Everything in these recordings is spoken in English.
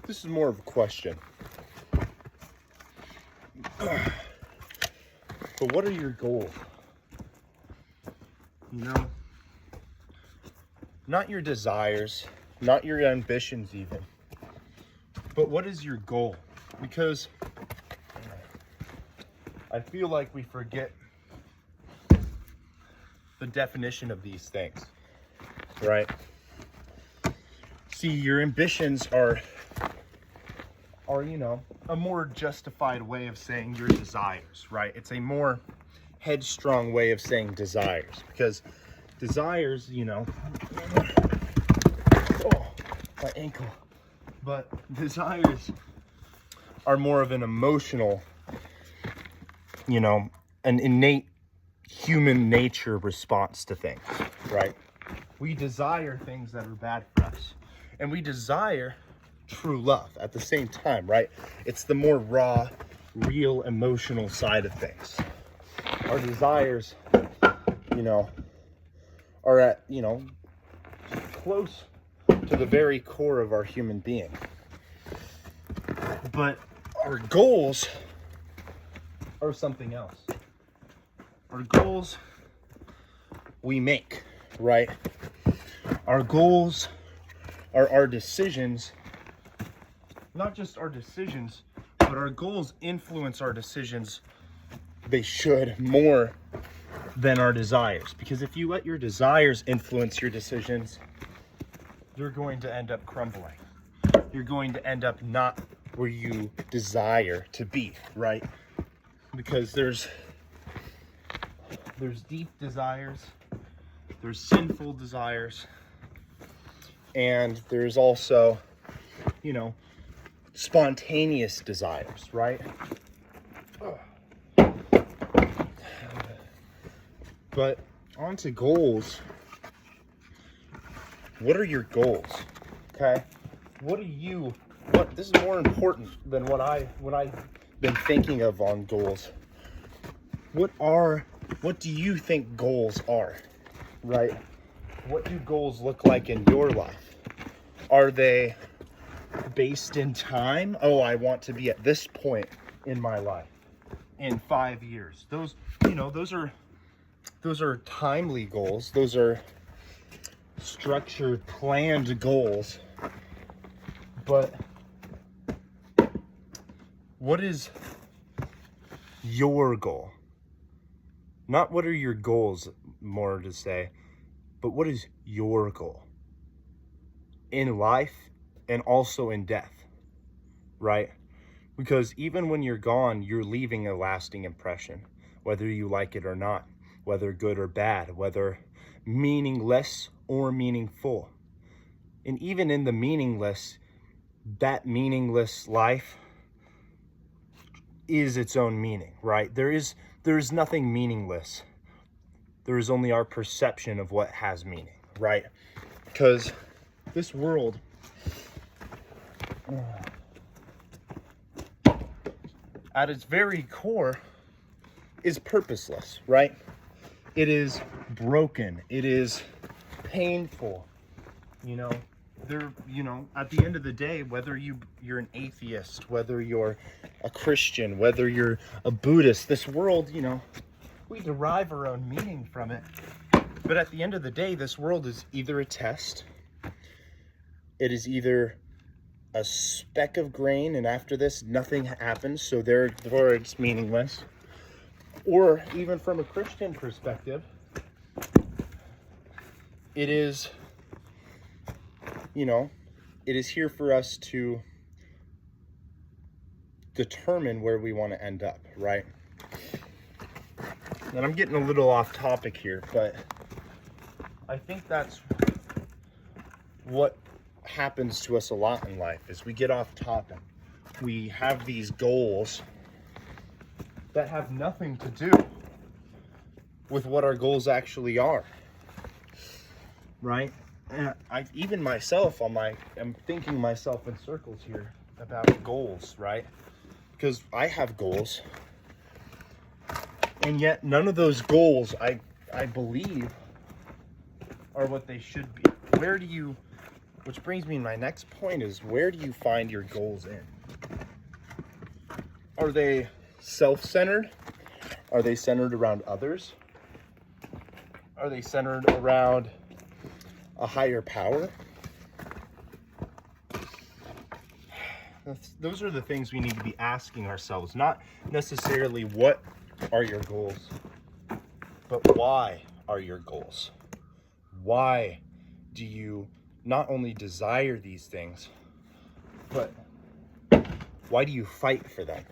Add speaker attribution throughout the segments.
Speaker 1: this is more of a question. But what are your goals? You know, not your desires, not your ambitions even, but what is your goal? Because I feel like we forget the definition of these things, right? See, your ambitions are a more justified way of saying your desires, right? It's a more headstrong way of saying desires, because desires, oh, my ankle. But desires are more of an emotional, an innate human nature response to things, right? We desire things that are bad for us, and we desire true love at the same time, right? It's the more raw, real emotional side of things. Our desires, are at, close to the very core of our human being. But our goals are something else. Our goals we make, right? Our goals are our decisions. Not just our decisions, but our goals influence our decisions. They should more than our desires. Because if you let your desires influence your decisions, you're going to end up crumbling. You're going to end up not where you desire to be, right? Because there's deep desires, there's sinful desires, and there's also, spontaneous desires, right? But on to goals. What are your goals? Okay? This is more important than what I've been thinking of on goals. What do you think goals are? Right? What do goals look like in your life? Are they based in time? Oh, I want to be at this point in my life in 5 years. Those are timely goals. Those are structured, planned goals. But what is your goal? Not what are your goals, more to say, but what is your goal in life and also in death, right? Because even when you're gone, you're leaving a lasting impression, whether you like it or not, whether good or bad, whether meaningless or meaningful. And even in the meaningless, that meaningless life is its own meaning, right? There is nothing meaningless. There is only our perception of what has meaning, right? Because this world at its very core is purposeless, right? It is broken. It is painful. At the end of the day, whether you're an atheist, whether you're a Christian, whether you're a Buddhist, this world, we derive our own meaning from it. But at the end of the day, this world is either a test, it is either a speck of grain, and after this, nothing happens, so therefore it's meaningless. Or even from a Christian perspective, it is, it is here for us to determine where we want to end up, right? And I'm getting a little off topic here, but I think that's what happens to us a lot in life, is we get off topic. We have these goals that have nothing to do with what our goals actually are, right? And even myself, I'm thinking myself in circles here about goals, right? Because I have goals, and yet none of those goals I believe are what they should be. Where do you Which brings me to my next point is, where do you find your goals in? Are they self-centered? Are they centered around others? Are they centered around a higher power? Those are the things we need to be asking ourselves, not necessarily what are your goals, but why are your goals? Why do you not only desire these things, but why do you fight for them?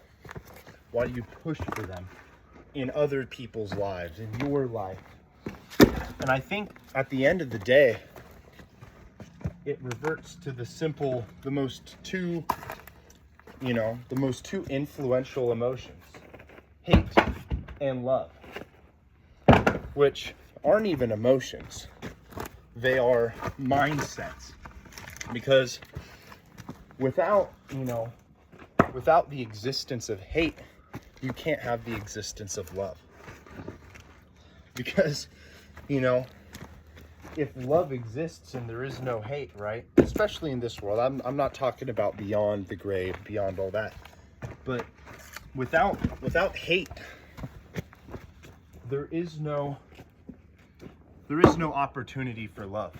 Speaker 1: Why do you push for them in other people's lives, in your life? And I think at the end of the day, it reverts to the most two influential emotions, hate and love, which aren't even emotions. They are mindsets. Because without the existence of hate, you can't have the existence of love. Because, if love exists and there is no hate, right? Especially in this world. I'm not talking about beyond the grave, beyond all that. But without hate, there is no opportunity for love,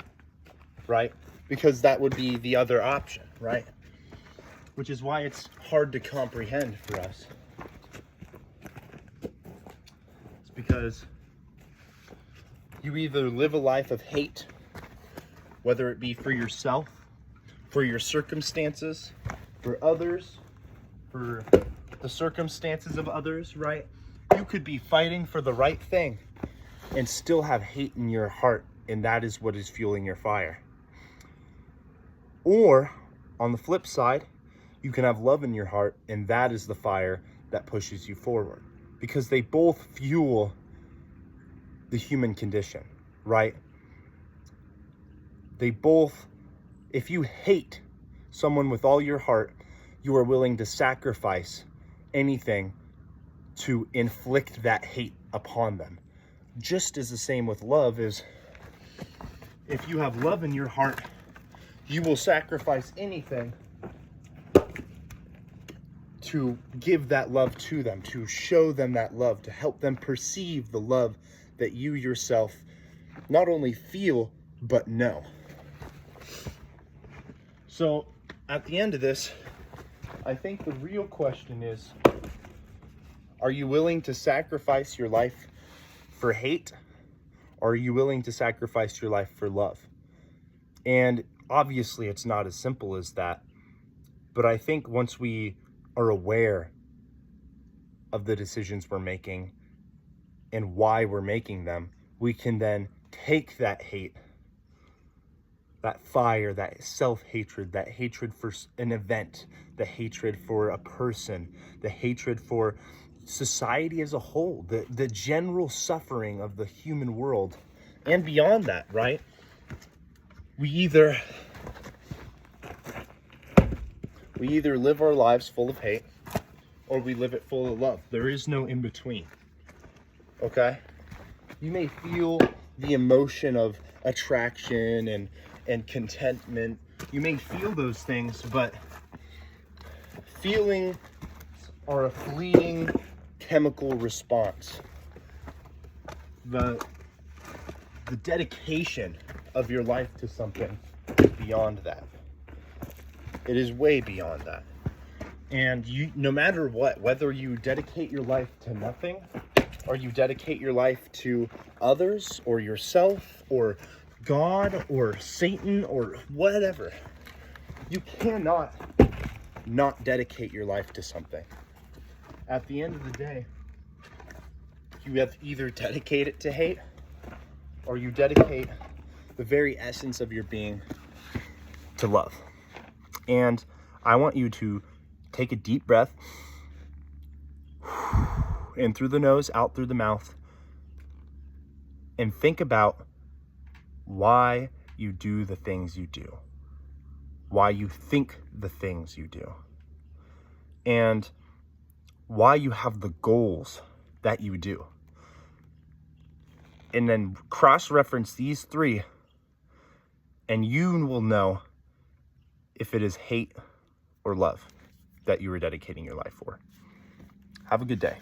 Speaker 1: right? Because that would be the other option, right? Which is why it's hard to comprehend for us. It's because you either live a life of hate, whether it be for yourself, for your circumstances, for others, for the circumstances of others, right? You could be fighting for the right thing and still have hate in your heart, and that is what is fueling your fire. Or, on the flip side, you can have love in your heart, and that is the fire that pushes you forward. Because they both fuel the human condition, right? They both, if you hate someone with all your heart, you are willing to sacrifice anything to inflict that hate upon them. Just as the same with love is, if you have love in your heart, you will sacrifice anything to give that love to them, to show them that love, to help them perceive the love that you yourself not only feel, but know. So at the end of this, I think the real question is, are you willing to sacrifice your life for hate? Or are you willing to sacrifice your life for love? And obviously it's not as simple as that. But I think once we are aware of the decisions we're making and why we're making them, we can then take that hate, that fire, that self-hatred, that hatred for an event, the hatred for a person, the hatred for society as a whole, the general suffering of the human world, and beyond that, right? We either live our lives full of hate, or we live it full of love. There is no in between. Okay? You may feel the emotion of attraction and contentment. You may feel those things, but feelings are a fleeting chemical response. The dedication of your life to something is beyond that. It is way beyond that. And you, no matter what, whether you dedicate your life to nothing, or you dedicate your life to others, or yourself, or God, or Satan, or whatever, you cannot not dedicate your life to something. At the end of the day, you have either dedicate it to hate, or you dedicate the very essence of your being to love. And I want you to take a deep breath, in through the nose, out through the mouth, and think about why you do the things you do, why you think the things you do, and why you have the goals that you do. And then cross-reference these three, and you will know if it is hate or love that you are dedicating your life for. Have a good day.